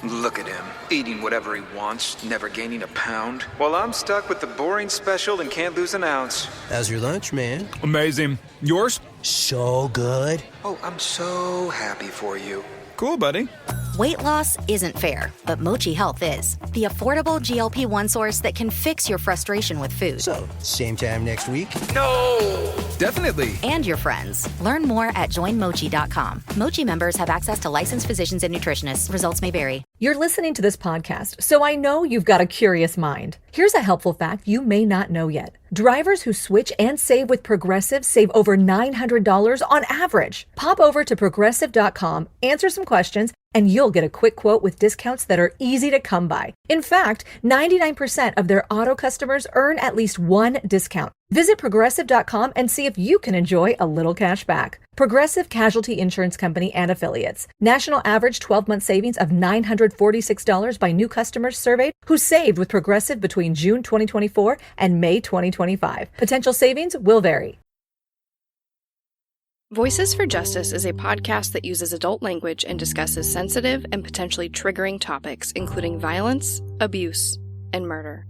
Look at him, eating whatever he wants, never gaining a pound. While I'm stuck with the boring special and can't lose an ounce. How's your lunch, man? Amazing. Yours? So good. Oh, I'm so happy for you. Cool, buddy. Weight loss isn't fair, but Mochi Health is. The affordable GLP-1 source that can fix your frustration with food. So, same time next week? No! Definitely. And your friends. Learn more at joinmochi.com. Mochi members have access to licensed physicians and nutritionists. Results may vary. You're listening to this podcast, so I know you've got a curious mind. Here's a helpful fact you may not know yet. Drivers who switch and save with Progressive save over $900 on average. Pop over to progressive.com, answer some questions, and you'll get a quick quote with discounts that are easy to come by. In fact, 99% of their auto customers earn at least one discount. Visit progressive.com and see if you can enjoy a little cash back. Progressive Casualty Insurance Company and Affiliates. National average 12-month savings of $946 by new customers surveyed who saved with Progressive between June 2024 and May 2025. Potential savings will vary. Voices for Justice is a podcast that uses adult language and discusses sensitive and potentially triggering topics, including violence, abuse, and murder.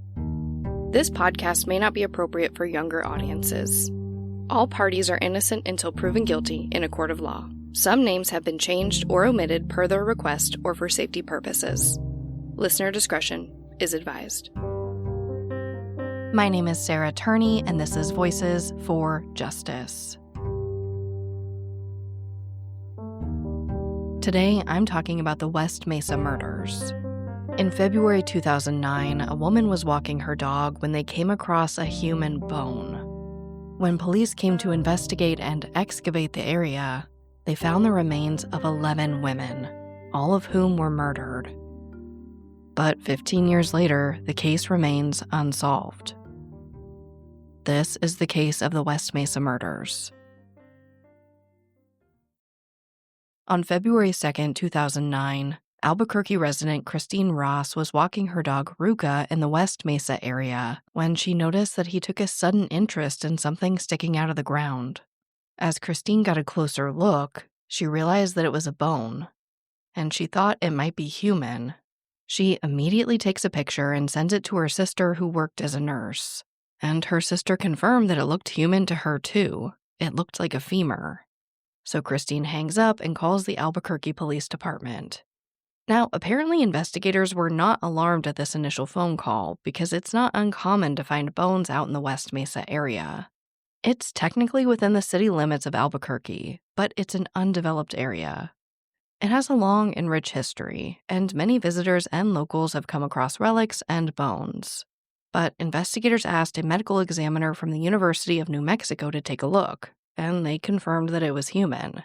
This podcast may not be appropriate for younger audiences. All parties are innocent until proven guilty in a court of law. Some names have been changed or omitted per their request or for safety purposes. Listener discretion is advised. My name is Sarah Turney, and this is Voices for Justice. Today, I'm talking about the West Mesa murders. In February 2009, a woman was walking her dog when they came across a human bone. When police came to investigate and excavate the area, they found the remains of 11 women, all of whom were murdered. But 15 years later, the case remains unsolved. This is the case of the West Mesa murders. On February 2, 2009, Albuquerque resident Christine Ross was walking her dog Ruca in the West Mesa area when she noticed that he took a sudden interest in something sticking out of the ground. As Christine got a closer look, she realized that it was a bone, and she thought it might be human. She immediately takes a picture and sends it to her sister who worked as a nurse, and her sister confirmed that it looked human to her too. It looked like a femur. So Christine hangs up and calls the Albuquerque Police Department. Now, apparently investigators were not alarmed at this initial phone call because it's not uncommon to find bones out in the West Mesa area. It's technically within the city limits of Albuquerque, but it's an undeveloped area. It has a long and rich history, and many visitors and locals have come across relics and bones. But investigators asked a medical examiner from the University of New Mexico to take a look, and they confirmed that it was human.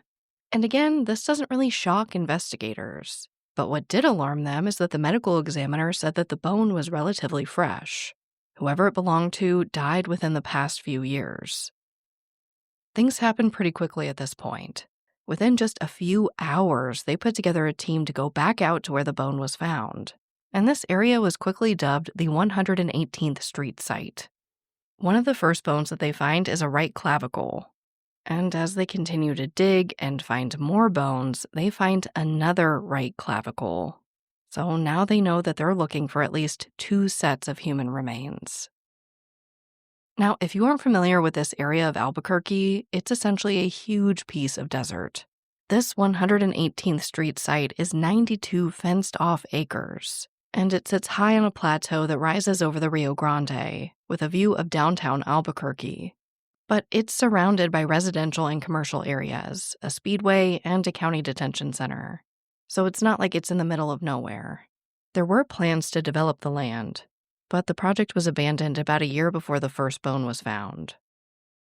And again, this doesn't really shock investigators. But what did alarm them is that the medical examiner said that the bone was relatively fresh. Whoever it belonged to died within the past few years. Things happened pretty quickly at this point. Within just a few hours, they put together a team to go back out to where the bone was found. And this area was quickly dubbed the 118th Street site. One of the first bones that they find is a right clavicle. And as they continue to dig and find more bones, they find another right clavicle. So now they know that they're looking for at least 2 sets of human remains. Now, if you aren't familiar with this area of Albuquerque, it's essentially a huge piece of desert. This 118th Street site is 92 fenced-off acres, and it sits high on a plateau that rises over the Rio Grande, with a view of downtown Albuquerque. But it's surrounded by residential and commercial areas, a speedway, and a county detention center. So it's not like it's in the middle of nowhere. There were plans to develop the land, but the project was abandoned about a year before the first bone was found.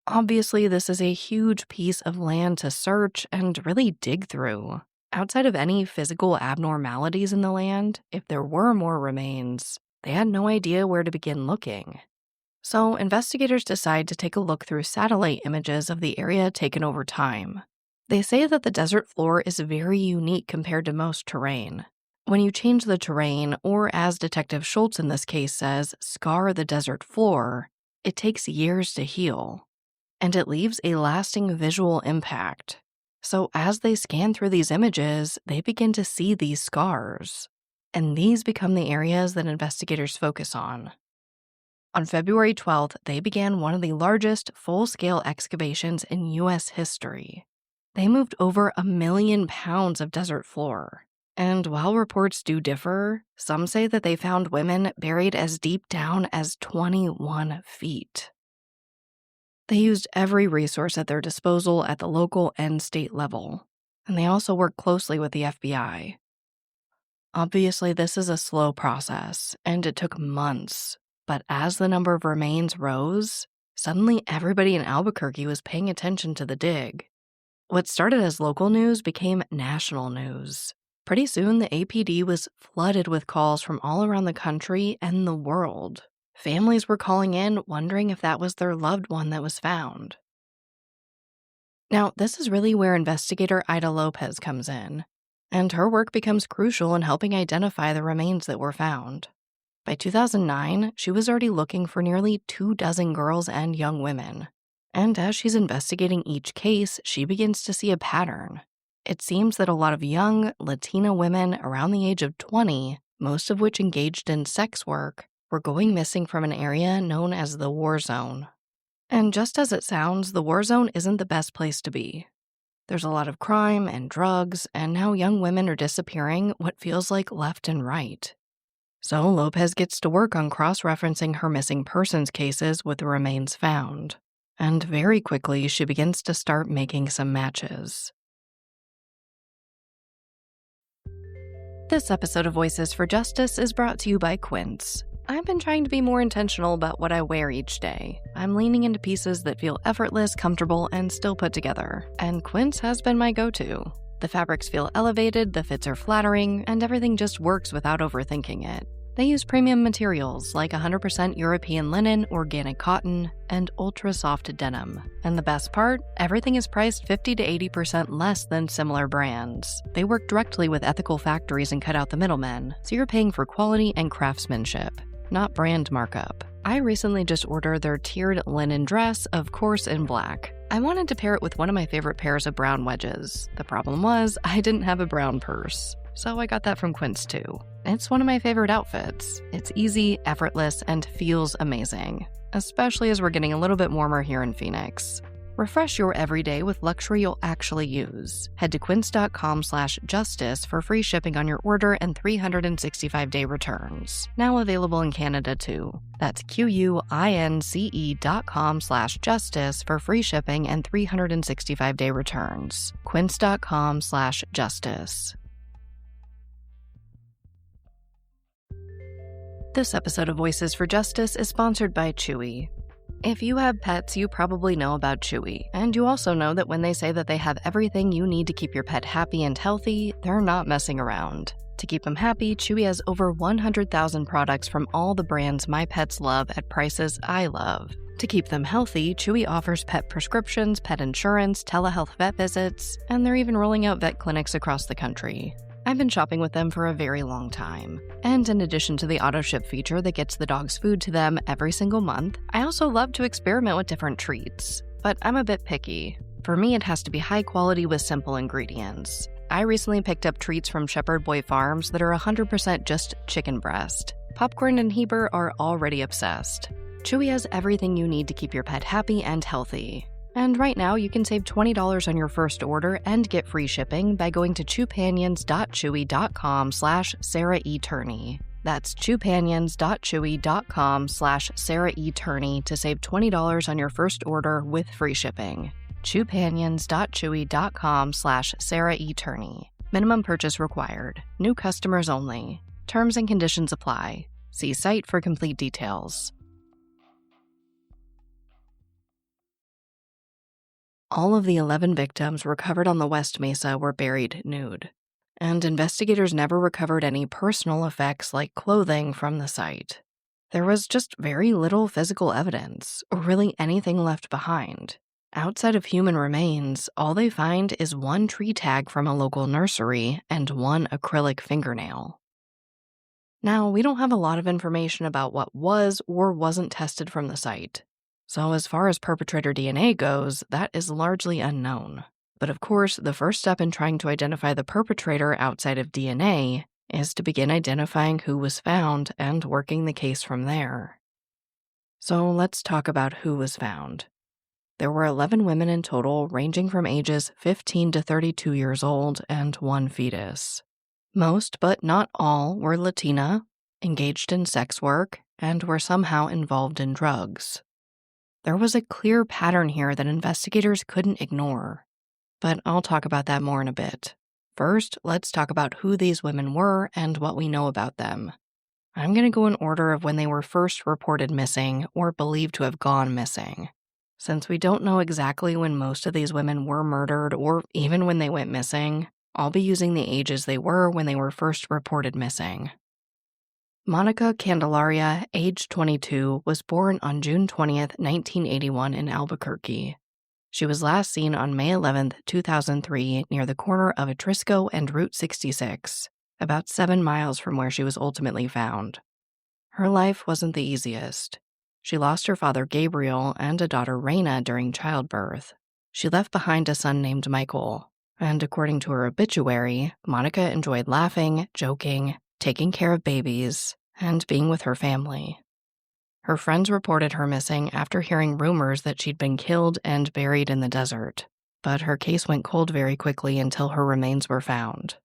Obviously, this is a huge piece of land to search and really dig through. Outside of any physical abnormalities in the land, if there were more remains, they had no idea where to begin looking. So investigators decide to take a look through satellite images of the area taken over time. They say that the desert floor is very unique compared to most terrain. When you change the terrain, or as Detective Schultz in this case says, scar the desert floor, it takes years to heal. And it leaves a lasting visual impact. So as they scan through these images, they begin to see these scars. and these become the areas that investigators focus on. On February 12th, they began one of the largest full-scale excavations in U.S. history. They moved over 1 million pounds of desert floor. And while reports do differ, some say that they found women buried as deep down as 21 feet. They used every resource at their disposal at the local and state level, and they also worked closely with the FBI. Obviously, this is a slow process, and it took months, but as the number of remains rose, suddenly everybody in Albuquerque was paying attention to the dig. What started as local news became national news. Pretty soon, the APD was flooded with calls from all around the country and the world. Families were calling in, wondering if that was their loved one that was found. Now, this is really where investigator Ida Lopez comes in, and her work becomes crucial in helping identify the remains that were found. By 2009, she was already looking for nearly 24 girls and young women. And as she's investigating each case, she begins to see a pattern. It seems that a lot of young Latina women around the age of 20, most of which engaged in sex work, were going missing from an area known as the war zone. And just as it sounds, the war zone isn't the best place to be. There's a lot of crime and drugs, and now young women are disappearing what feels like left and right. So Lopez gets to work on cross-referencing her missing persons cases with the remains found. And very quickly, she begins to start making some matches. This episode of Voices for Justice is brought to you by Quince. I've been trying to be more intentional about what I wear each day. I'm leaning into pieces that feel effortless, comfortable, and still put together. And Quince has been my go-to. The fabrics feel elevated, the fits are flattering, and everything just works without overthinking it. They use premium materials like 100% European linen, organic cotton, and ultra-soft denim. And the best part? Everything is priced 50 to 80% less than similar brands. They work directly with ethical factories and cut out the middlemen, so you're paying for quality and craftsmanship, not brand markup. I recently just ordered their tiered linen dress, of course in black. I wanted to pair it with one of my favorite pairs of brown wedges. The problem was, I didn't have a brown purse. So I got that from Quince too. It's one of my favorite outfits. It's easy, effortless, and feels amazing, especially as we're getting a little bit warmer here in Phoenix. Refresh your everyday with luxury you'll actually use. Head to quince.com/justice for free shipping on your order and 365-day returns. Now available in Canada too. That's QUINCE.com/justice for free shipping and 365-day returns. Quince.com/justice. This episode of Voices for Justice is sponsored by Chewy. If you have pets, you probably know about Chewy, and you also know that when they say that they have everything you need to keep your pet happy and healthy, they're not messing around. To keep them happy, Chewy has over 100,000 products from all the brands my pets love at prices I love. To keep them healthy, Chewy offers pet prescriptions, pet insurance, telehealth vet visits, and they're even rolling out vet clinics across the country. I've been shopping with them for a very long time. And in addition to the auto-ship feature that gets the dog's food to them every single month, I also love to experiment with different treats. But I'm a bit picky. For me, it has to be high quality with simple ingredients. I recently picked up treats from Shepherd Boy Farms that are 100% just chicken breast. Popcorn and Heber are already obsessed. Chewy has everything you need to keep your pet happy and healthy. And right now, you can save $20 on your first order and get free shipping by going to chewpanions.chewy.com/Sarah E. Turney. That's chewpanions.chewy.com/Sarah E. Turney to save $20 on your first order with free shipping. chewpanions.chewy.com/Sarah E. Turney. Minimum purchase required. New customers only. Terms and conditions apply. See site for complete details. All of the 11 victims recovered on the West Mesa were buried nude, and investigators never recovered any personal effects like clothing from the site. There was just very little physical evidence, or really anything left behind. Outside of human remains, all they find is one tree tag from a local nursery and one acrylic fingernail. Now, we don't have a lot of information about what was or wasn't tested from the site. So as far as perpetrator DNA goes, that is largely unknown. But of course, the first step in trying to identify the perpetrator outside of DNA is to begin identifying who was found and working the case from there. So let's talk about who was found. There were 11 women in total, ranging from ages 15 to 32 years old, and 1 fetus. Most, but not all, were Latina, engaged in sex work, and were somehow involved in drugs. There was a clear pattern here that investigators couldn't ignore, but I'll talk about that more in a bit. First, let's talk about who these women were and what we know about them. I'm going to go in order of when they were first reported missing or believed to have gone missing. Since we don't know exactly when most of these women were murdered or even when they went missing, I'll be using the ages they were when they were first reported missing. Monica Candelaria, age 22, was born on June 20th, 1981 in Albuquerque. She was last seen on May 11th, 2003 near the corner of Atrisco and Route 66, about 7 miles from where she was ultimately found. Her life wasn't the easiest. She lost her father Gabriel and a daughter Reina during childbirth. She left behind a son named Michael, and according to her obituary, Monica enjoyed laughing, joking, taking care of babies, and being with her family. Her friends reported her missing after hearing rumors that she'd been killed and buried in the desert, but her case went cold very quickly until her remains were found.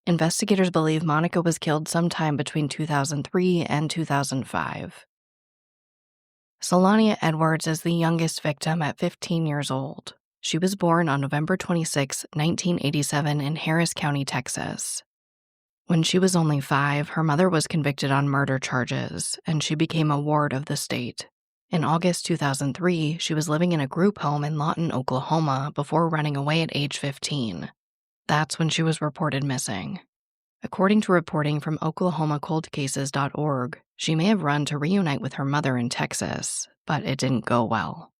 Investigators believe Monica was killed sometime between 2003 and 2005. Syllannia Edwards is the youngest victim at 15 years old. She was born on November 26, 1987 in Harris County, Texas. When she was only 5, her mother was convicted on murder charges, and she became a ward of the state. In August 2003, she was living in a group home in Lawton, Oklahoma, before running away at age 15. That's when she was reported missing. According to reporting from OklahomaColdCases.org, she may have run to reunite with her mother in Texas, but it didn't go well.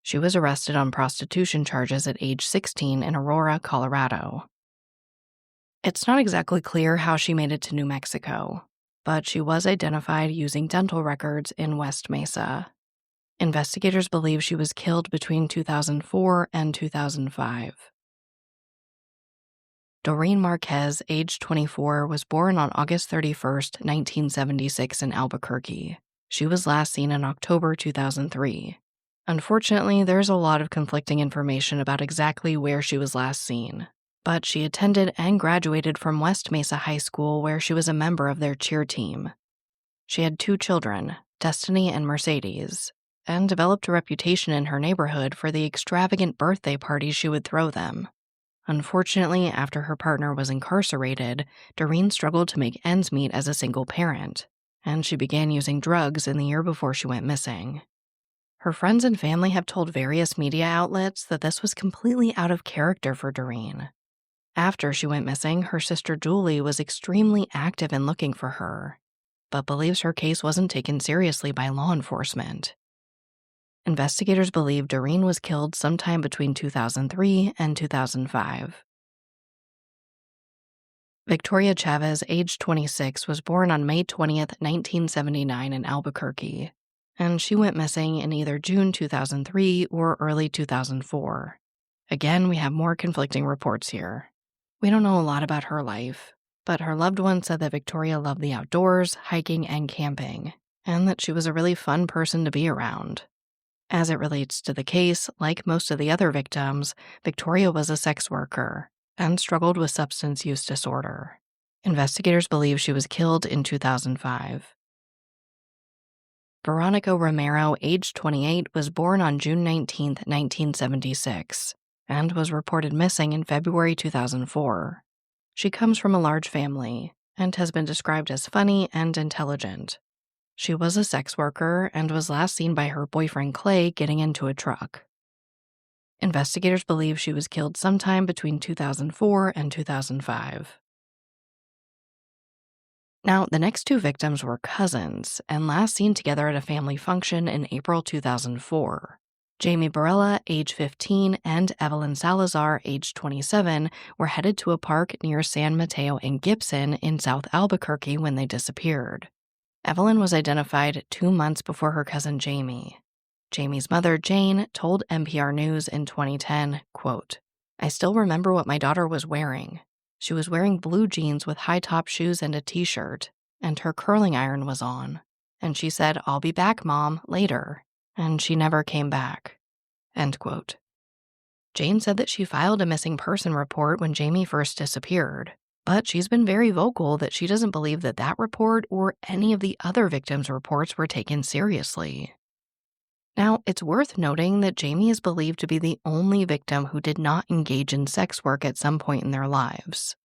She was arrested on prostitution charges at age 16 in Aurora, Colorado. It's not exactly clear how she made it to New Mexico, but she was identified using dental records in West Mesa. Investigators believe she was killed between 2004 and 2005. Doreen Marquez, age 24, was born on August 31, 1976 in Albuquerque. She was last seen in October 2003. Unfortunately, there's a lot of conflicting information about exactly where she was last seen, but she attended and graduated from West Mesa High School, where she was a member of their cheer team. She had 2 children, Destiny and Mercedes, and developed a reputation in her neighborhood for the extravagant birthday parties she would throw them. Unfortunately, after her partner was incarcerated, Doreen struggled to make ends meet as a single parent, and she began using drugs in the year before she went missing. Her friends and family have told various media outlets that this was completely out of character for Doreen. After she went missing, her sister Julie was extremely active in looking for her, but believes her case wasn't taken seriously by law enforcement. Investigators believe Doreen was killed sometime between 2003 and 2005. Victoria Chavez, age 26, was born on May 20th, 1979 in Albuquerque, and she went missing in either June 2003 or early 2004. Again, we have more conflicting reports here. We don't know a lot about her life, but her loved one said that Victoria loved the outdoors, hiking, and camping, and that she was a really fun person to be around. As it relates to the case, like most of the other victims, Victoria was a sex worker and struggled with substance use disorder. Investigators believe she was killed in 2005. Veronica Romero, age 28, was born on June 19, 1976, and was reported missing in February 2004. She comes from a large family and has been described as funny and intelligent. She was a sex worker and was last seen by her boyfriend Clay getting into a truck. Investigators believe she was killed sometime between 2004 and 2005. Now, the next 2 victims were cousins and last seen together at a family function in April 2004. Jamie Barela, age 15, and Evelyn Salazar, age 27, were headed to a park near San Mateo and Gibson in South Albuquerque when they disappeared. Evelyn was identified 2 months before her cousin Jamie. Jamie's mother, Jane, told NPR News in 2010, quote, "I still remember what my daughter was wearing. She was wearing blue jeans with high-top shoes and a t-shirt, and her curling iron was on. And she said, "I'll be back, Mom, later." And she never came back. End quote. Jane said that she filed a missing person report when Jamie first disappeared, but she's been very vocal that she doesn't believe that that report or any of the other victims' reports were taken seriously. Now, it's worth noting that Jamie is believed to be the only victim who did not engage in sex work at some point in their lives.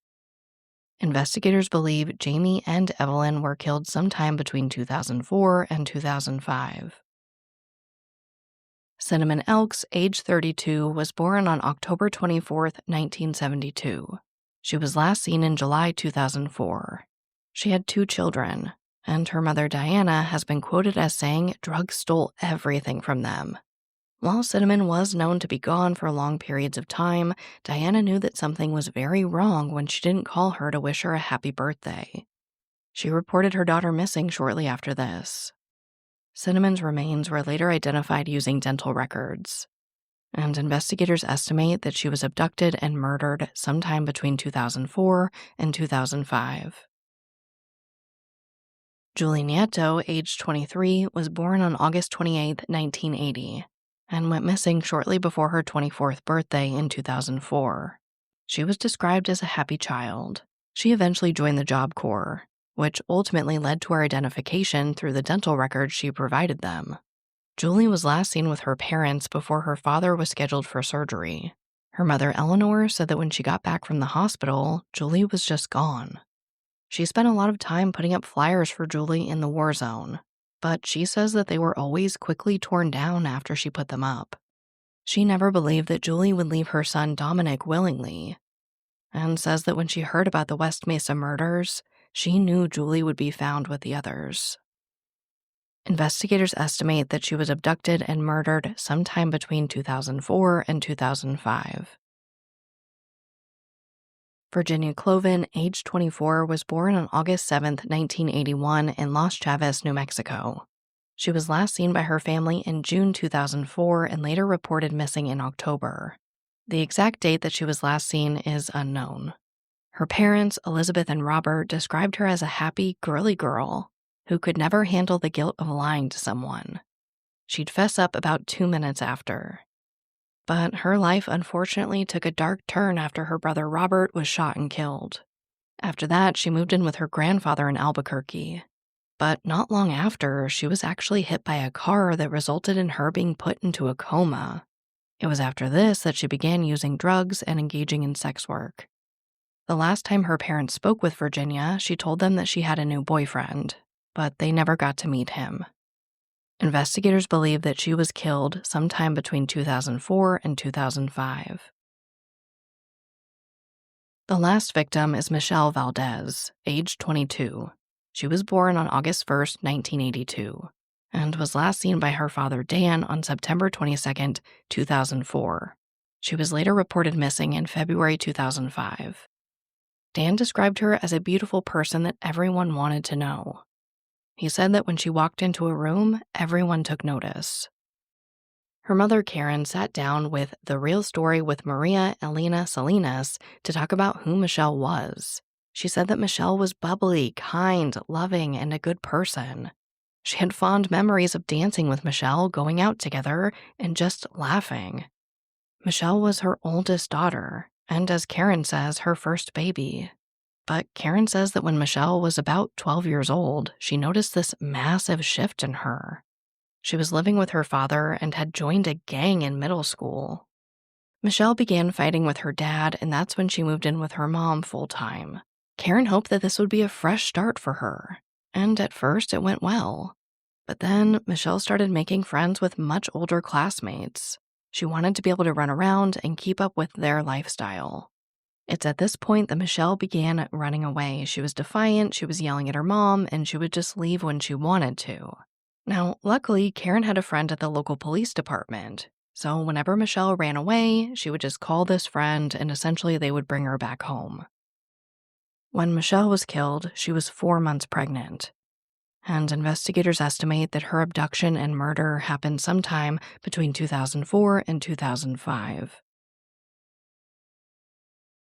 Investigators believe Jamie and Evelyn were killed sometime between 2004 and 2005. Cinnamon Elks, age 32, was born on October 24, 1972. She was last seen in July 2004. She had 2 children, and her mother Diana has been quoted as saying drugs stole everything from them. While Cinnamon was known to be gone for long periods of time, Diana knew that something was very wrong when she didn't call her to wish her a happy birthday. She reported her daughter missing shortly after this. Cinnamon's remains were later identified using dental records, and investigators estimate that she was abducted and murdered sometime between 2004 and 2005. Julie Nieto, age 23, was born on August 28, 1980, and went missing shortly before her 24th birthday in 2004. She was described as a happy child. She eventually joined the Job Corps, which ultimately led to her identification through the dental records she provided them. Julie was last seen with her parents before her father was scheduled for surgery. Her mother, Eleanor, said that when she got back from the hospital, Julie was just gone. She spent a lot of time putting up flyers for Julie in the war zone, but she says that they were always quickly torn down after she put them up. She never believed that Julie would leave her son Dominic willingly, and says that when she heard about the West Mesa murders, she knew Julie would be found with the others. Investigators estimate that she was abducted and murdered sometime between 2004 and 2005. Virginia Cloven, age 24, was born on August 7, 1981 in Los Chavez, New Mexico. She was last seen by her family in June 2004 and later reported missing in October. The exact date that she was last seen is unknown. Her parents, Elizabeth and Robert, described her as a happy, girly girl who could never handle the guilt of lying to someone. She'd fess up about 2 minutes after. But her life unfortunately took a dark turn after her brother Robert was shot and killed. After that, she moved in with her grandfather in Albuquerque. But not long after, she was actually hit by a car that resulted in her being put into a coma. It was after this that she began using drugs and engaging in sex work. The last time her parents spoke with Virginia, she told them that she had a new boyfriend, but they never got to meet him. Investigators believe that she was killed sometime between 2004 and 2005. The last victim is Michelle Valdez, age 22. She was born on August 1, 1982, and was last seen by her father Dan on September 22, 2004. She was later reported missing in February 2005. Dan described her as a beautiful person that everyone wanted to know. He said that when she walked into a room, everyone took notice. Her mother, Karen, sat down with The Real Story with Maria Elena Salinas to talk about who Michelle was. She said that Michelle was bubbly, kind, loving, and a good person. She had fond memories of dancing with Michelle, going out together, and just laughing. Michelle was her oldest daughter, and as Karen says, her first baby. But Karen says that when Michelle was about 12 years old, she noticed this massive shift in her. She was living with her father and had joined a gang in middle school. Michelle began fighting with her dad, and that's when she moved in with her mom full-time. Karen hoped that this would be a fresh start for her, and at first it went well. But then Michelle started making friends with much older classmates. She wanted to be able to run around and keep up with their lifestyle. It's at this point that Michelle began running away. She was defiant, she was yelling at her mom, and she would just leave when she wanted to. Now, luckily, Karen had a friend at the local police department, so whenever Michelle ran away, she would just call this friend and essentially they would bring her back home. When Michelle was killed, she was 4 months pregnant, and investigators estimate that her abduction and murder happened sometime between 2004 and 2005.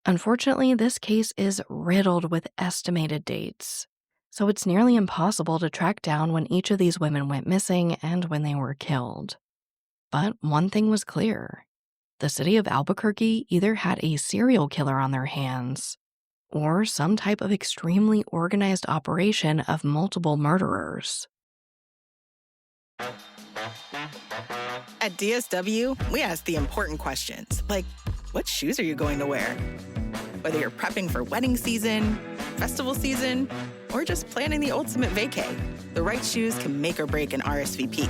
Unfortunately, this case is riddled with estimated dates, so it's nearly impossible to track down when each of these women went missing and when they were killed. But one thing was clear. The city of Albuquerque either had a serial killer on their hands or some type of extremely organized operation of multiple murderers. At DSW, we ask the important questions, like, what shoes are you going to wear? Whether you're prepping for wedding season, festival season, or just planning the ultimate vacay, the right shoes can make or break an RSVP.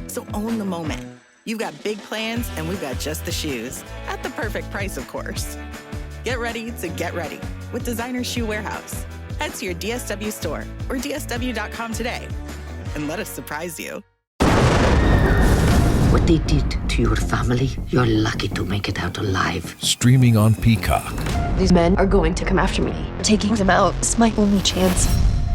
So own the moment. You've got big plans, and we've got just the shoes. At the perfect price, of course. Get ready to get ready with Designer Shoe Warehouse. Head to your DSW store or dsw.com today and let us surprise you. What they did to your family, you're lucky to make it out alive. Streaming on Peacock. These men are going to come after me. Taking them out is my only chance.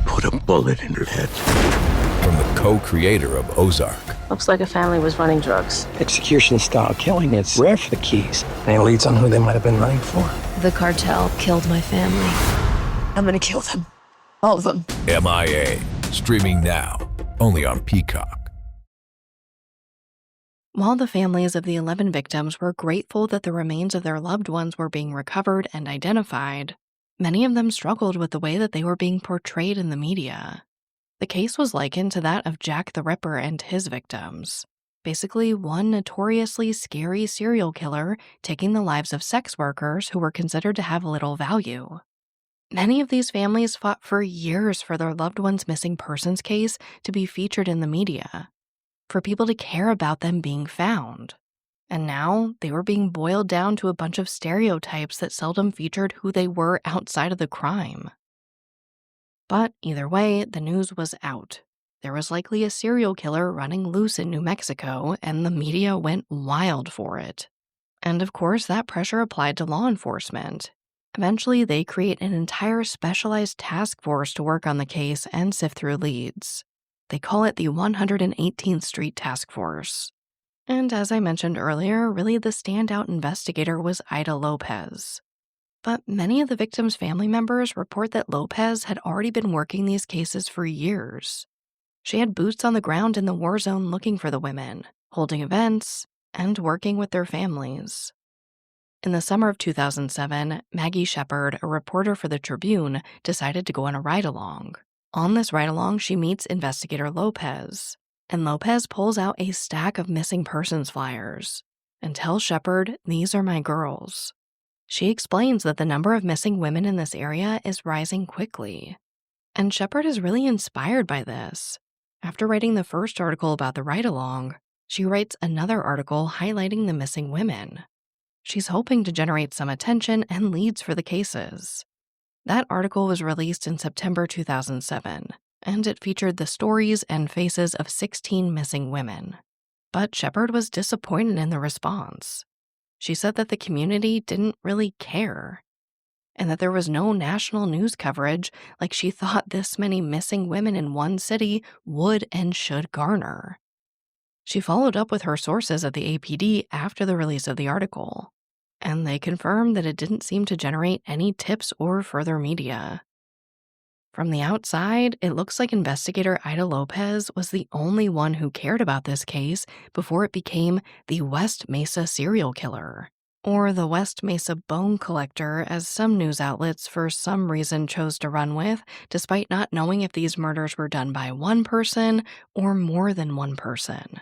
Put a bullet in her head. From the co-creator of Ozark. Looks like a family was running drugs. Execution-style killing, it's rare for the Keys. Any leads on who they might have been running for? The cartel killed my family. I'm gonna kill them. All of them. MIA. Streaming now. Only on Peacock. While the families of the 11 victims were grateful that the remains of their loved ones were being recovered and identified, many of them struggled with the way that they were being portrayed in the media. The case was likened to that of Jack the Ripper and his victims. Basically, one notoriously scary serial killer taking the lives of sex workers who were considered to have little value. Many of these families fought for years for their loved one's missing persons case to be featured in the media, for people to care about them being found. And now they were being boiled down to a bunch of stereotypes that seldom featured who they were outside of the crime. But either way, the news was out. There was likely a serial killer running loose in New Mexico, and the media went wild for it. And of course, that pressure applied to law enforcement. Eventually, they create an entire specialized task force to work on the case and sift through leads. They call it the 118th Street Task Force. And as I mentioned earlier, really the standout investigator was Ida Lopez. But many of the victims' family members report that Lopez had already been working these cases for years. She had boots on the ground in the war zone looking for the women, holding events, and working with their families. In the summer of 2007, Maggie Shepard, a reporter for the Tribune, decided to go on a ride-along. On this ride-along, she meets investigator Lopez, and Lopez pulls out a stack of missing persons flyers and tells Shepard, "These are my girls." She explains that the number of missing women in this area is rising quickly, and Shepard is really inspired by this. After writing the first article about the ride-along, she writes another article highlighting the missing women. She's hoping to generate some attention and leads for the cases. That article was released in September 2007, and it featured the stories and faces of 16 missing women. But Shepard was disappointed in the response. She said that the community didn't really care, and that there was no national news coverage like she thought this many missing women in one city would and should garner. She followed up with her sources at the APD after the release of the article, and they confirmed that it didn't seem to generate any tips or further media. From the outside, it looks like investigator Ida Lopez was the only one who cared about this case before it became the West Mesa serial killer, or the West Mesa bone collector, as some news outlets for some reason chose to run with, despite not knowing if these murders were done by one person or more than one person.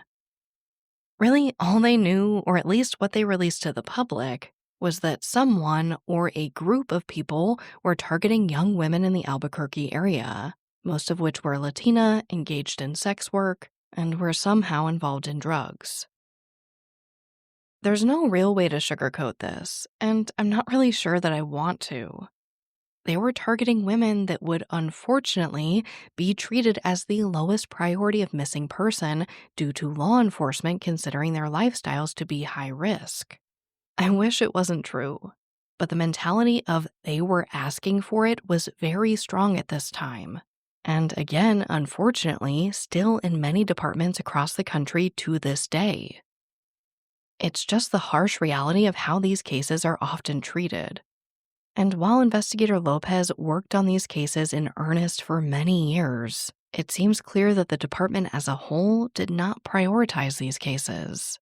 Really, all they knew, or at least what they released to the public, was that someone or a group of people were targeting young women in the Albuquerque area, most of which were Latina, engaged in sex work, and were somehow involved in drugs. There's no real way to sugarcoat this, and I'm not really sure that I want to. They were targeting women that would unfortunately be treated as the lowest priority of missing person due to law enforcement considering their lifestyles to be high risk. I wish it wasn't true, but the mentality of they were asking for it was very strong at this time. And again, unfortunately, still in many departments across the country to this day. It's just the harsh reality of how these cases are often treated. And while investigator Lopez worked on these cases in earnest for many years, it seems clear that the department as a whole did not prioritize these cases.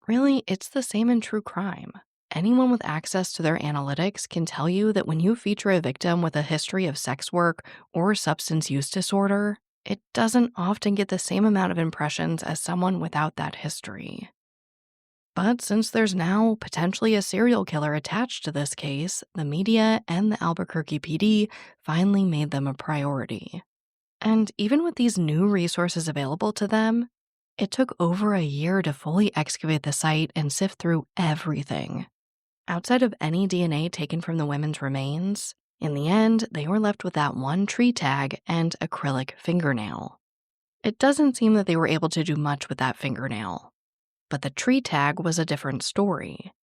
Really, it's the same in true crime. Anyone with access to their analytics can tell you that when you feature a victim with a history of sex work or substance use disorder, it doesn't often get the same amount of impressions as someone without that history. But since there's now potentially a serial killer attached to this case, the media and the Albuquerque PD finally made them a priority. And even with these new resources available to them, it took over a year to fully excavate the site and sift through everything. Outside of any DNA taken from the women's remains, in the end, they were left with that one tree tag and acrylic fingernail. It doesn't seem that they were able to do much with that fingernail. But the tree tag was a different story.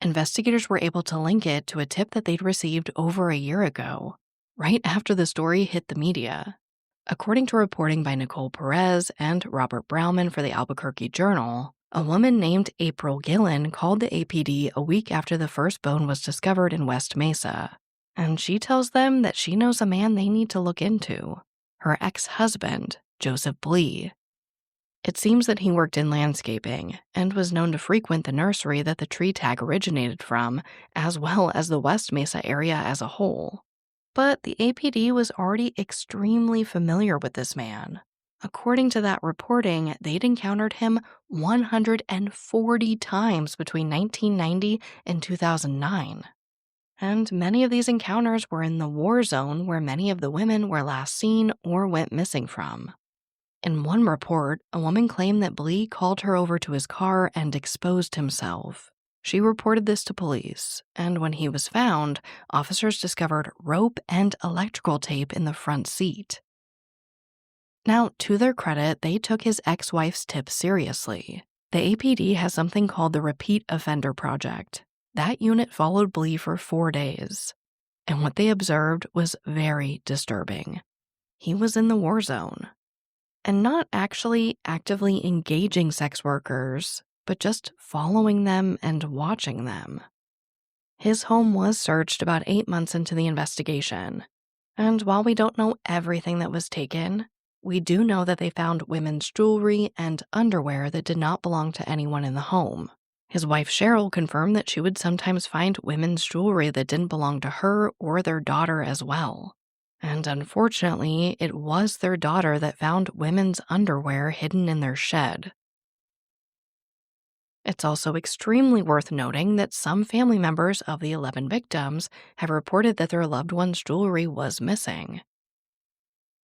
Investigators were able to link it to a tip that they'd received over a year ago, right after the story hit the media. According to reporting by Nicole Perez and Robert Brauman for the Albuquerque Journal, a woman named April Gillen called the APD a week after the first bone was discovered in West Mesa, and she tells them that she knows a man they need to look into, her ex-husband, Joseph Blee. It seems that he worked in landscaping and was known to frequent the nursery that the tree tag originated from, as well as the West Mesa area as a whole. But the APD was already extremely familiar with this man. According to that reporting, they'd encountered him 140 times between 1990 and 2009. And many of these encounters were in the war zone where many of the women were last seen or went missing from. In one report, a woman claimed that Blee called her over to his car and exposed himself. She reported this to police, and when he was found, officers discovered rope and electrical tape in the front seat. Now, to their credit, they took his ex-wife's tip seriously. The APD has something called the Repeat Offender Project. That unit followed Blee for 4 days, and what they observed was very disturbing. He was in the war zone, and not actually actively engaging sex workers, but just following them and watching them. His home was searched about 8 months into the investigation, and while we don't know everything that was taken, we do know that they found women's jewelry and underwear that did not belong to anyone in the home. His wife Cheryl confirmed that she would sometimes find women's jewelry that didn't belong to her or their daughter as well. And unfortunately, it was their daughter that found women's underwear hidden in their shed. It's also extremely worth noting that some family members of the 11 victims have reported that their loved one's jewelry was missing.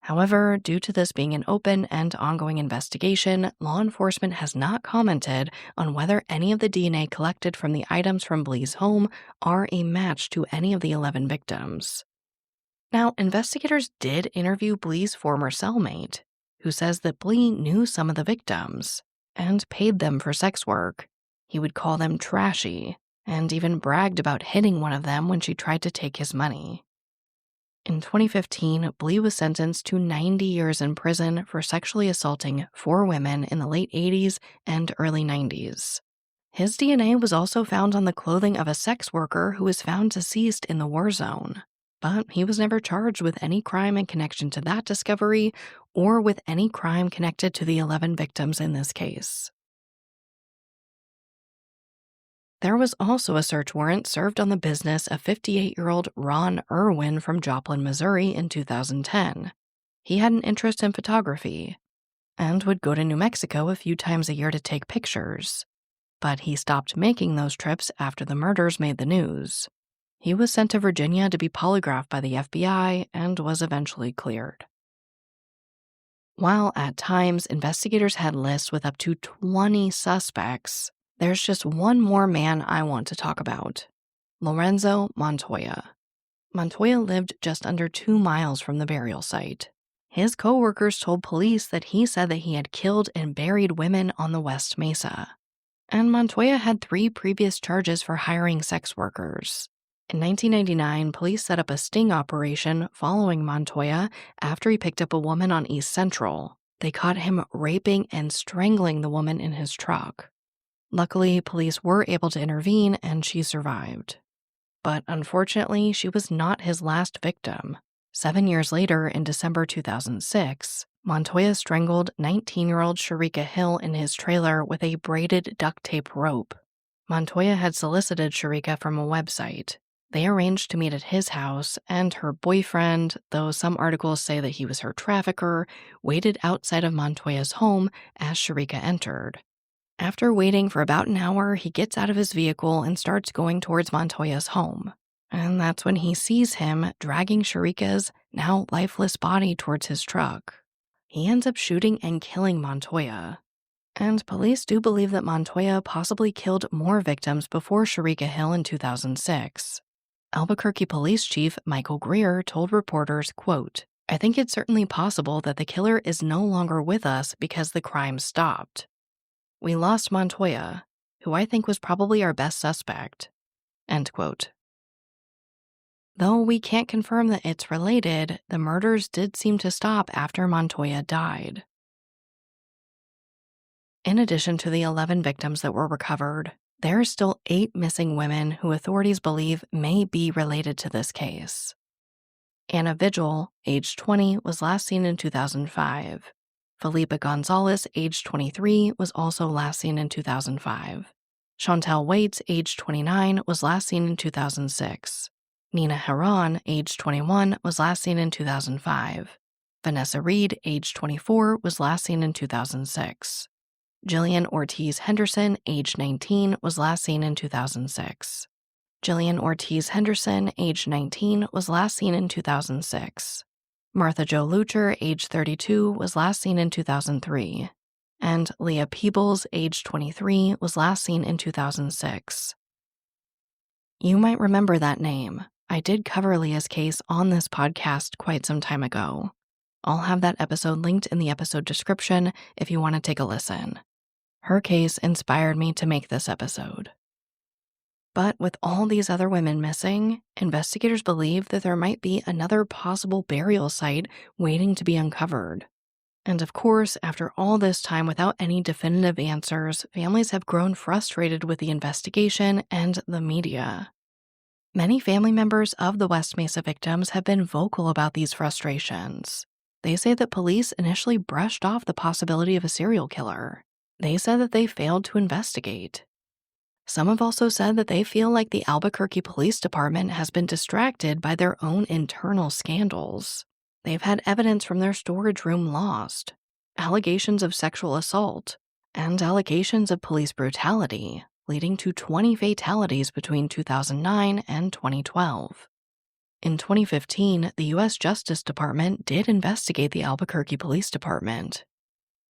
However, due to this being an open and ongoing investigation, law enforcement has not commented on whether any of the DNA collected from the items from Blee's home are a match to any of the 11 victims. Now, investigators did interview Blee's former cellmate, who says that Blee knew some of the victims and paid them for sex work. He would call them trashy and even bragged about hitting one of them when she tried to take his money. In 2015, Blee was sentenced to 90 years in prison for sexually assaulting 4 women in the late 80s and early 90s. His DNA was also found on the clothing of a sex worker who was found deceased in the war zone, but he was never charged with any crime in connection to that discovery or with any crime connected to the 11 victims in this case. There was also a search warrant served on the business of 58-year-old Ron Irwin from Joplin, Missouri in 2010. He had an interest in photography and would go to New Mexico a few times a year to take pictures. But he stopped making those trips after the murders made the news. He was sent to Virginia to be polygraphed by the FBI and was eventually cleared. While at times investigators had lists with up to 20 suspects, there's just one more man I want to talk about: Lorenzo Montoya. Montoya lived just under 2 miles from the burial site. His co-workers told police that he said that he had killed and buried women on the West Mesa. And Montoya had 3 previous charges for hiring sex workers. In 1999, police set up a sting operation following Montoya after he picked up a woman on East Central. They caught him raping and strangling the woman in his truck. Luckily, police were able to intervene and she survived. But unfortunately, she was not his last victim. 7 years later, in December 2006, Montoya strangled 19-year-old Sharika Hill in his trailer with a braided duct tape rope. Montoya had solicited Sharika from a website. They arranged to meet at his house, and her boyfriend, though some articles say that he was her trafficker, waited outside of Montoya's home as Sharika entered. After waiting for about an hour, he gets out of his vehicle and starts going towards Montoya's home. And that's when he sees him dragging Sharika's now lifeless body towards his truck. He ends up shooting and killing Montoya. And police do believe that Montoya possibly killed more victims before Sharika Hill in 2006. Albuquerque Police Chief Michael Greer told reporters, quote, "I think it's certainly possible that the killer is no longer with us because the crime stopped. We lost Montoya, who I think was probably our best suspect." End quote. Though we can't confirm that it's related, the murders did seem to stop after Montoya died. In addition to the 11 victims that were recovered, there are still 8 missing women who authorities believe may be related to this case. Anna Vigil, age 20, was last seen in 2005. Felipa Gonzalez, age 23, was also last seen in 2005. Shawntell Waites, age 29, was last seen in 2006. Nina Herron, age 21, was last seen in 2005. Vanessa Reed, age 24, was last seen in 2006. Jillian Ortiz Henderson, age 19, was last seen in 2006. Jillian Ortiz Henderson, age 19, was last seen in 2006. Jo Lucher, age 32, was last seen in 2003. And Leah Peebles, age 23, was last seen in 2006. You might remember that name. I did cover Leah's case on this podcast quite some time ago. I'll have that episode linked in the episode description if you want to take a listen. Her case inspired me to make this episode. But with all these other women missing, investigators believe that there might be another possible burial site waiting to be uncovered. And of course, after all this time without any definitive answers, families have grown frustrated with the investigation and the media. Many family members of the West Mesa victims have been vocal about these frustrations. They say that police initially brushed off the possibility of a serial killer. They said that they failed to investigate. Some have also said that they feel like the Albuquerque Police Department has been distracted by their own internal scandals. They've had evidence from their storage room lost, allegations of sexual assault, and allegations of police brutality, leading to 20 fatalities between 2009 and 2012. In 2015, the U.S. Justice Department did investigate the Albuquerque Police Department.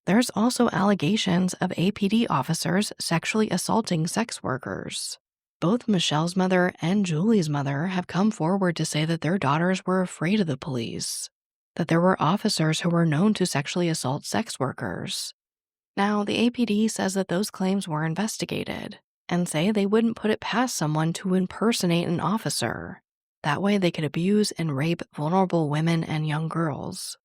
There's also allegations of APD officers sexually assaulting sex workers. Both Michelle's mother and Julie's mother have come forward to say that their daughters were afraid of the police, that there were officers who were known to sexually assault sex workers. Now, the APD says that those claims were investigated and say they wouldn't put it past someone to impersonate an officer. That way they could abuse and rape vulnerable women and young girls.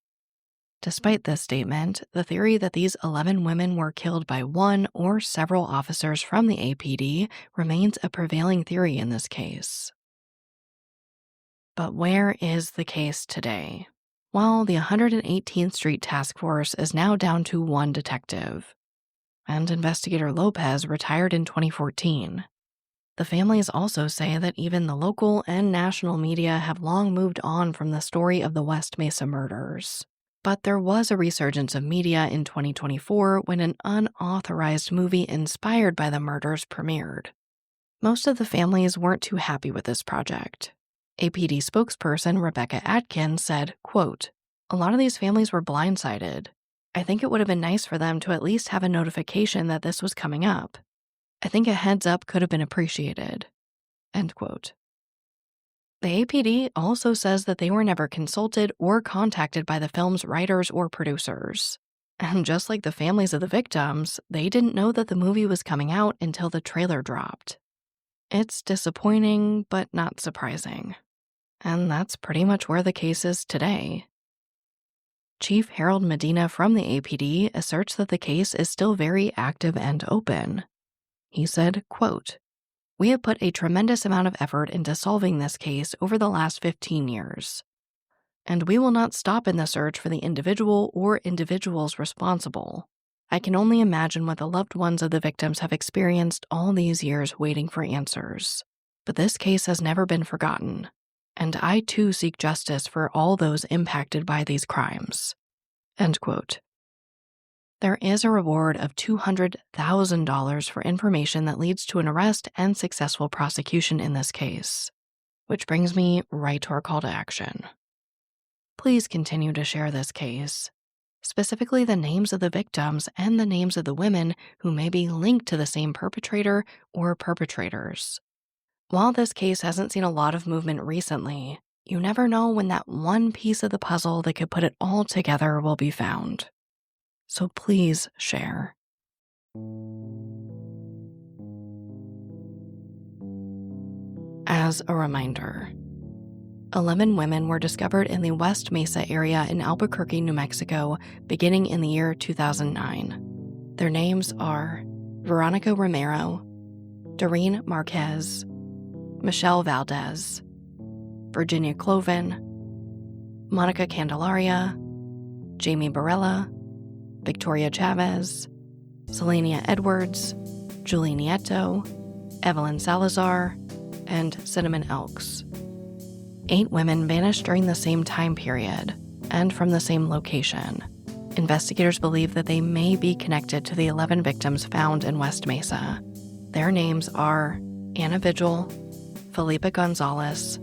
Despite this statement, the theory that these 11 women were killed by one or several officers from the APD remains a prevailing theory in this case. But where is the case today? Well, the 118th Street Task Force is now down to one detective, and investigator Lopez retired in 2014. The families also say that even the local and national media have long moved on from the story of the West Mesa murders. But there was a resurgence of media in 2024 when an unauthorized movie inspired by the murders premiered. Most of the families weren't too happy with this project. APD spokesperson Rebecca Atkins said, quote, "A lot of these families were blindsided. I think it would have been nice for them to at least have a notification that this was coming up. I think a heads up could have been appreciated." End quote. The APD also says that they were never consulted or contacted by the film's writers or producers. And just like the families of the victims, they didn't know that the movie was coming out until the trailer dropped. It's disappointing, but not surprising. And that's pretty much where the case is today. Chief Harold Medina from the APD asserts that the case is still very active and open. He said, quote, We have put a tremendous amount of effort into solving this case over the last 15 years. And we will not stop in the search for the individual or individuals responsible. I can only imagine what the loved ones of the victims have experienced all these years waiting for answers. But this case has never been forgotten, and I too seek justice for all those impacted by these crimes." End quote. There is a reward of $200,000 for information that leads to an arrest and successful prosecution in this case, which brings me right to our call to action. Please continue to share this case, specifically the names of the victims and the names of the women who may be linked to the same perpetrator or perpetrators. While this case hasn't seen a lot of movement recently, you never know when that one piece of the puzzle that could put it all together will be found. So please share. As a reminder, 11 women were discovered in the West Mesa area in Albuquerque, New Mexico, beginning in the year 2009. Their names are Veronica Romero, Doreen Marquez, Michelle Valdez, Virginia Cloven, Monica Candelaria, Jamie Barela, Victoria Chavez, Syllannia Edwards, Julie Nieto, Evelyn Salazar, and Cinnamon Elks. 8 women vanished during the same time period and from the same location. Investigators believe that they may be connected to the 11 victims found in West Mesa. Their names are Anna Vigil, Felipa Gonzalez,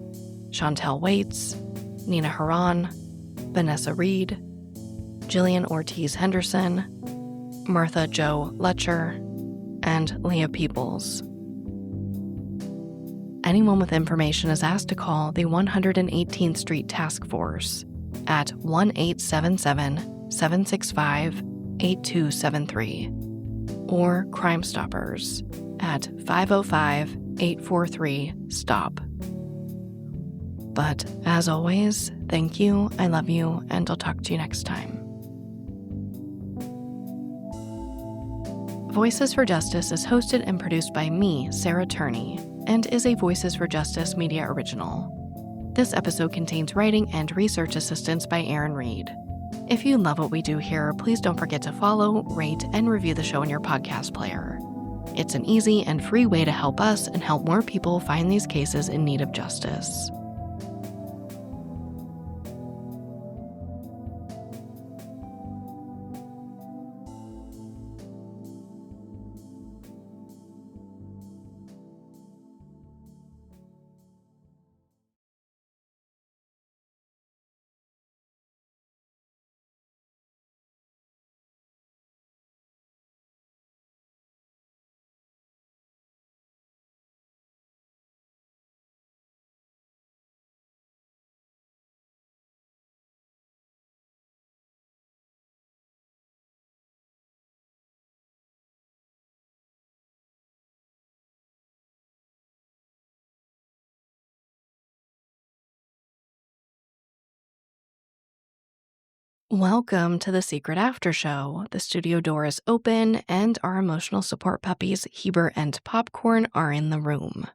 Shawntell Waites, Nina Herron, Vanessa Reed, Jillian Ortiz Henderson, Martha Jo Lucher, and Leah Peebles. Anyone with information is asked to call the 118th Street Task Force at 1-877-765-8273 or Crime Stoppers at 505-843-STOP. But as always, thank you, I love you, and I'll talk to you next time. Voices for Justice is hosted and produced by me, Sarah Turney, and is a Voices for Justice media original. This episode contains writing and research assistance by Aaron Reed. If you love what we do here, please don't forget to follow, rate, and review the show in your podcast player. It's an easy and free way to help us and help more people find these cases in need of justice. Welcome to the Secret After Show. The studio door is open and our emotional support puppies, Heber and Popcorn, are in the room.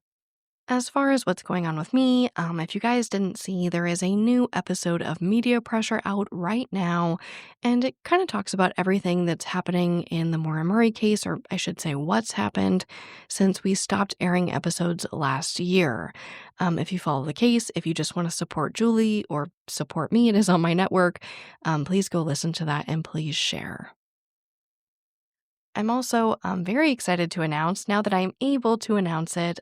As far as what's going on with me, if you guys didn't see, there is a new episode of Media Pressure out right now, and it kind of talks about everything that's happening in the Maura Murray case, or I should say what's happened since we stopped airing episodes last year. If you follow the case, if you just want to support Julie or support me, it is on my network, please go listen to that and please share. I'm also very excited to announce, now that I'm able to announce it,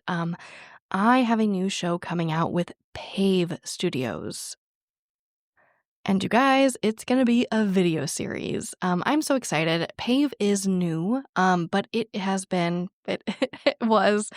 I have a new show coming out with Pave Studios. And you guys, it's going to be a video series. I'm so excited. Pave is new, but it was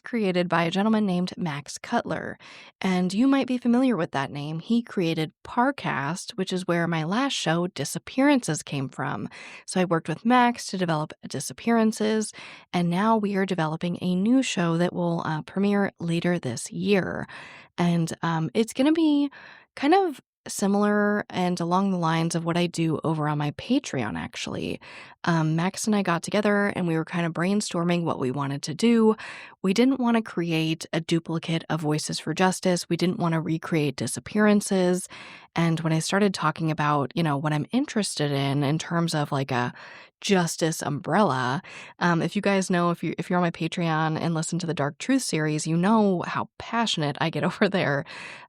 created by a gentleman named Max Cutler. And you might be familiar with that name. He created Parcast, which is where my last show, Disappearances, came from. So I worked with Max to develop Disappearances, and now we are developing a new show that will premiere later this year. And it's going to be kind of similar and along the lines of what I do over on my Patreon, actually. Max and I got together and we were kind of brainstorming what we wanted to do. We didn't want to create a duplicate of Voices for Justice. We didn't want to recreate disappearances. And when I started talking about, what I'm interested in terms of like a justice umbrella, if you guys know, if you're on my Patreon and listen to the Dark Truth series, you know how passionate I get over there.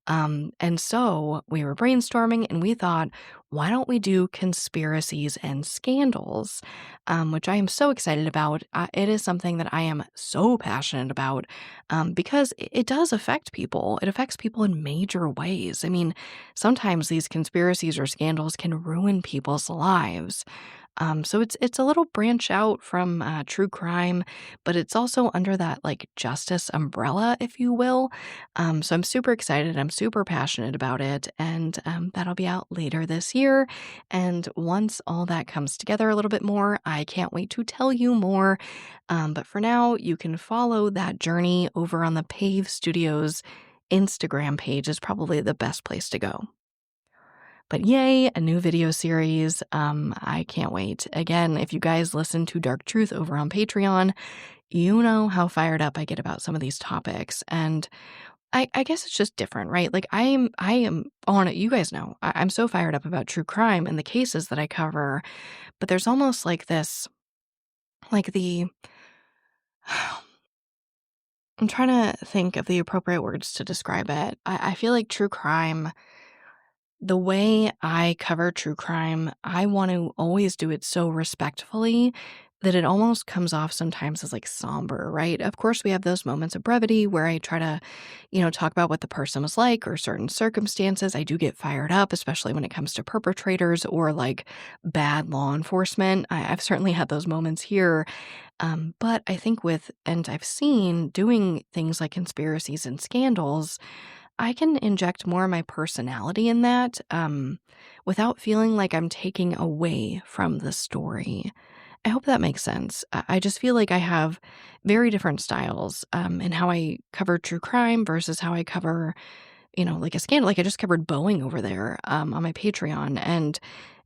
And so we were brainstorming and we thought, why don't we do conspiracies and scandals, which I am so excited about. It is something that I am so passionate about because it does affect people. It affects people in major ways. I mean, sometimes these conspiracies or scandals can ruin people's lives. So it's a little branch out from true crime, but it's also under that like justice umbrella, if you will. So I'm super excited. I'm super passionate about it, and that'll be out later this year. And once all that comes together a little bit more, I can't wait to tell you more. But for now, you can follow that journey over on the Pave Studios Instagram page is probably the best place to go. But yay, a new video series. I can't wait. Again, if you guys listen to Dark Truth over on Patreon, you know how fired up I get about some of these topics. And I guess it's just different, right? Like I am on it. You guys know, I'm so fired up about true crime and the cases that I cover. But there's almost like this, like I'm trying to think of the appropriate words to describe it. I feel like true crime, the way I cover true crime, I want to always do it so respectfully that it almost comes off sometimes as like somber, right? Of course, we have those moments of brevity where I try to, talk about what the person was like or certain circumstances. I do get fired up, especially when it comes to perpetrators or like bad law enforcement. I've certainly had those moments here. But I think and I've seen doing things like conspiracies and scandals, I can inject more of my personality in that without feeling like I'm taking away from the story. I hope that makes sense. I just feel like I have very different styles in how I cover true crime versus how I cover, like a scandal. Like I just covered Boeing over there on my Patreon. And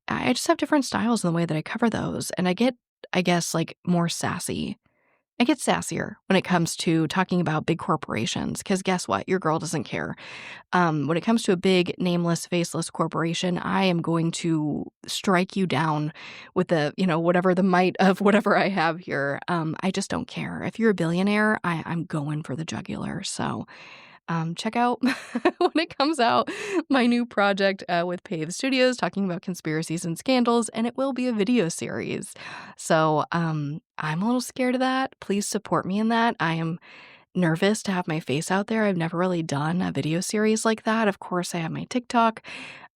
I just have different styles in the way that I cover those. And I get, I guess, like more sassy. I get sassier when it comes to talking about big corporations, because guess what? Your girl doesn't care. When it comes to a big, nameless, faceless corporation, I am going to strike you down with whatever the might of whatever I have here. I just don't care. If you're a billionaire, I'm going for the jugular. So check out when it comes out my new project with Pave Studios talking about conspiracies and scandals, and it will be a video series. So I'm a little scared of that. Please support me in that. I am nervous to have my face out there. I've never really done a video series like that. Of course, I have my TikTok,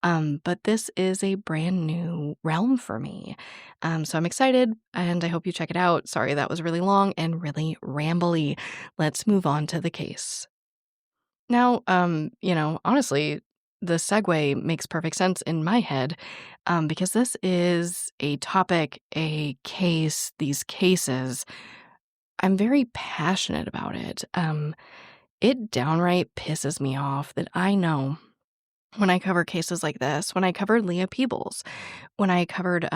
but this is a brand new realm for me. So I'm excited, and I hope you check it out. Sorry, that was really long and really rambly. Let's move on to the case. Now, honestly, the segue makes perfect sense in my head because this is a topic, a case, these cases. I'm very passionate about it. It downright pisses me off that I know when I cover cases like this, when I covered Leah Peebles, when I covered,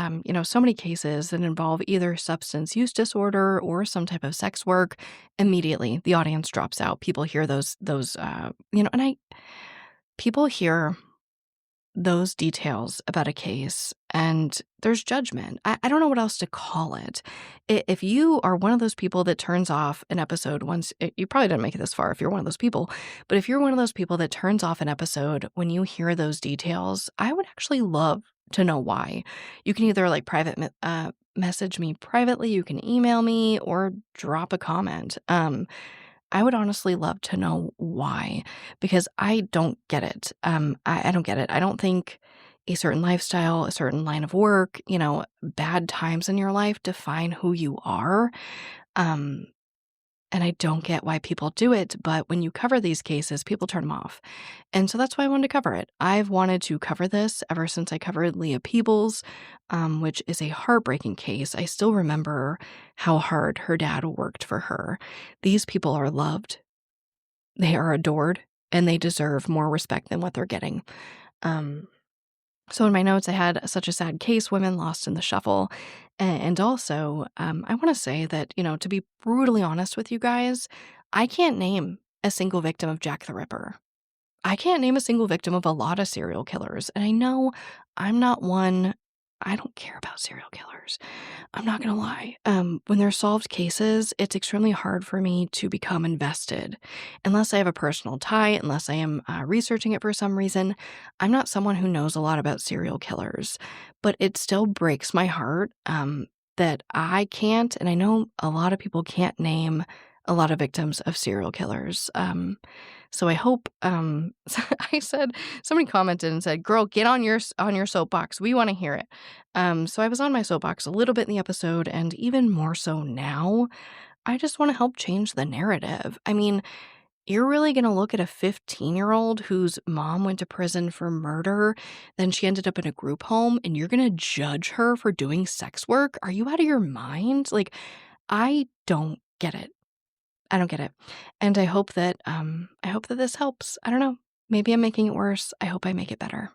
so many cases that involve either substance use disorder or some type of sex work, immediately the audience drops out. People hear people hear those details about a case and there's judgment. I don't know what else to call it. If you are one of those people that turns off an episode once, you probably didn't make it this far if you're one of those people, but if you're one of those people that turns off an episode when you hear those details, I would actually love to know why. You can either like private message me privately, you can email me, or drop a comment. I would honestly love to know why, because I don't get it. I don't get it. I don't think a certain lifestyle, a certain line of work, bad times in your life define who you are. And I don't get why people do it, but when you cover these cases, people turn them off. And so that's why I wanted to cover it. I've wanted to cover this ever since I covered Leah Peebles, which is a heartbreaking case. I still remember how hard her dad worked for her. These people are loved, they are adored, and they deserve more respect than what they're getting. So in my notes, I had such a sad case, women lost in the shuffle. And also, I want to say that, to be brutally honest with you guys, I can't name a single victim of Jack the Ripper. I can't name a single victim of a lot of serial killers. And I know I'm not one. I don't care about serial killers. I'm not going to lie. When they're solved cases, it's extremely hard for me to become invested. Unless I have a personal tie, unless I am researching it for some reason, I'm not someone who knows a lot about serial killers. But it still breaks my heart that I can't, and I know a lot of people can't name a lot of victims of serial killers. So I hope, I said, somebody commented and said, girl, get on your soapbox. We want to hear it. So I was on my soapbox a little bit in the episode, and even more so now. I just want to help change the narrative. I mean, you're really going to look at a 15-year-old whose mom went to prison for murder, then she ended up in a group home, and you're going to judge her for doing sex work? Are you out of your mind? Like, I don't get it. I don't get it. And I hope that this helps. I don't know. Maybe I'm making it worse. I hope I make it better.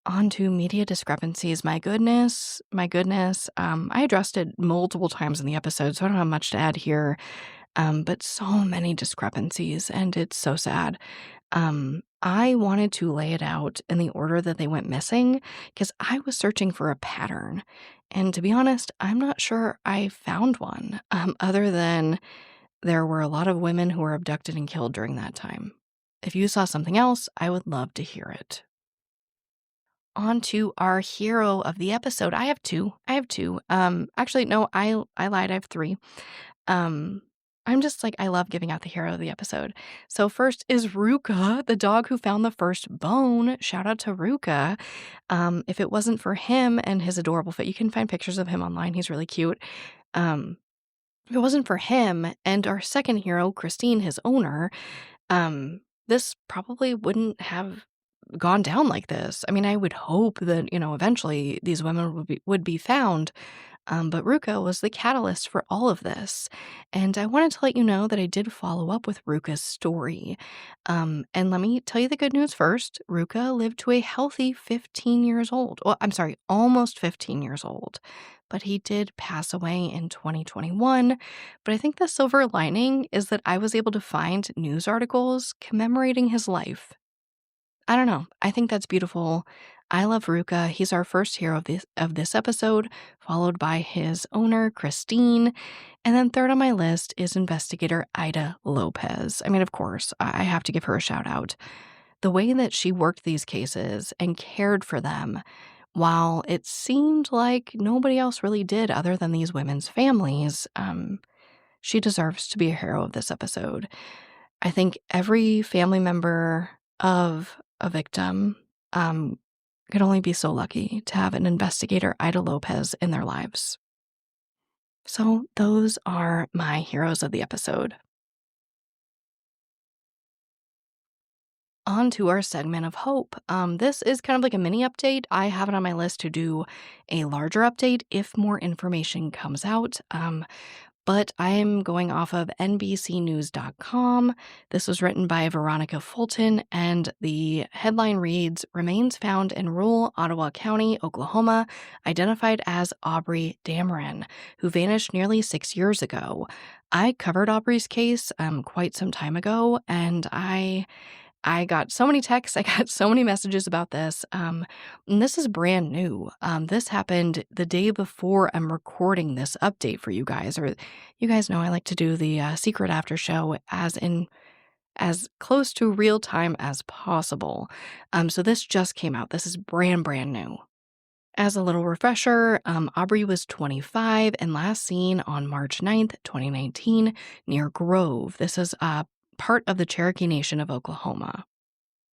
On to media discrepancies. My goodness. I addressed it multiple times in the episode, so I don't have much to add here. But so many discrepancies, and it's so sad. I wanted to lay it out in the order that they went missing because I was searching for a pattern. And to be honest, I'm not sure I found one, other than there were a lot of women who were abducted and killed during that time. If you saw something else, I would love to hear it. On to our hero of the episode. I have two. Actually, no, I lied. I have three. I'm just like, I love giving out the hero of the episode. So first is Ruca, the dog who found the first bone. Shout out to Ruca. If it wasn't for him and his adorable fit, you can find pictures of him online. He's really cute. If it wasn't for him and our second hero, Christine, his owner, this probably wouldn't have gone down like this. I mean, I would hope that, eventually these women would be found. But Ruca was the catalyst for all of this. And I wanted to let you know that I did follow up with Ruca's story. And let me tell you the good news first. Ruca lived to a healthy 15 years old. Well, I'm sorry, almost 15 years old. But he did pass away in 2021. But I think the silver lining is that I was able to find news articles commemorating his life. I don't know. I think that's beautiful. I love Ruca. He's our first hero of this episode, followed by his owner, Christine. And then third on my list is investigator Ida Lopez. I mean, of course, I have to give her a shout out. The way that she worked these cases and cared for them, while it seemed like nobody else really did other than these women's families, she deserves to be a hero of this episode. I think every family member of a victim could only be so lucky to have an investigator, Ida Lopez, in their lives. So those are my heroes of the episode. On to our segment of hope. This is kind of like a mini update. I have it on my list to do a larger update if more information comes out. But I am going off of NBCnews.com. This was written by Veronica Fulton, and the headline reads, Remains found in rural Ottawa County, Oklahoma, identified as Aubrey Dameron, who vanished nearly 6 years ago. I covered Aubrey's case quite some time ago, and I got so many texts, I got so many messages about this, and this is brand new. This happened the day before I'm recording this update for you guys, or you guys know I like to do the secret after show as close to real time as possible. So this just came out. This is brand new. As a little refresher, Aubrey was 25 and last seen on March 9th, 2019, near Grove. This is part of the Cherokee Nation of Oklahoma.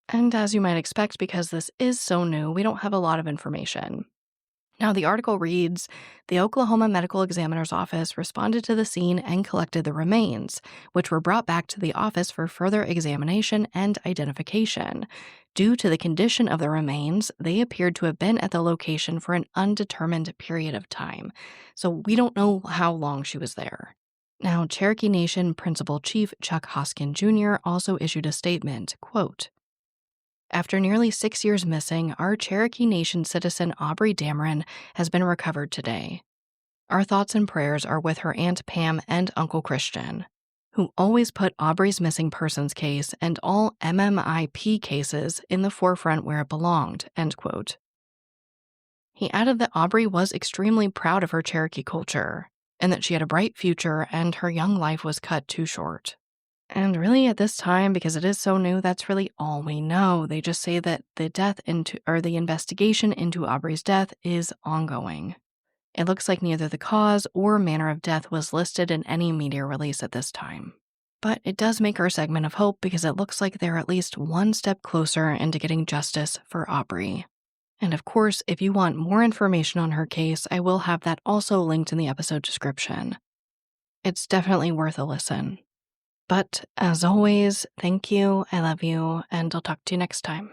And as you might expect, because this is so new, we don't have a lot of information. Now, the article reads, the Oklahoma Medical Examiner's Office responded to the scene and collected the remains, which were brought back to the office for further examination and identification. Due to the condition of the remains, they appeared to have been at the location for an undetermined period of time. So we don't know how long she was there. Now, Cherokee Nation Principal Chief Chuck Hoskin Jr. also issued a statement, quote, After nearly 6 years missing, our Cherokee Nation citizen Aubrey Dameron has been recovered today. Our thoughts and prayers are with her Aunt Pam and Uncle Christian, who always put Aubrey's missing persons case and all MMIP cases in the forefront where it belonged, end quote. He added that Aubrey was extremely proud of her Cherokee culture, and that she had a bright future and her young life was cut too short. And really at this time, because it is so new, that's really all we know. They just say that the investigation into Aubrey's death is ongoing. It looks like neither the cause or manner of death was listed in any media release at this time. But it does make our segment of hope because it looks like they're at least one step closer into getting justice for Aubrey. And of course, if you want more information on her case, I will have that also linked in the episode description. It's definitely worth a listen. But as always, thank you, I love you, and I'll talk to you next time.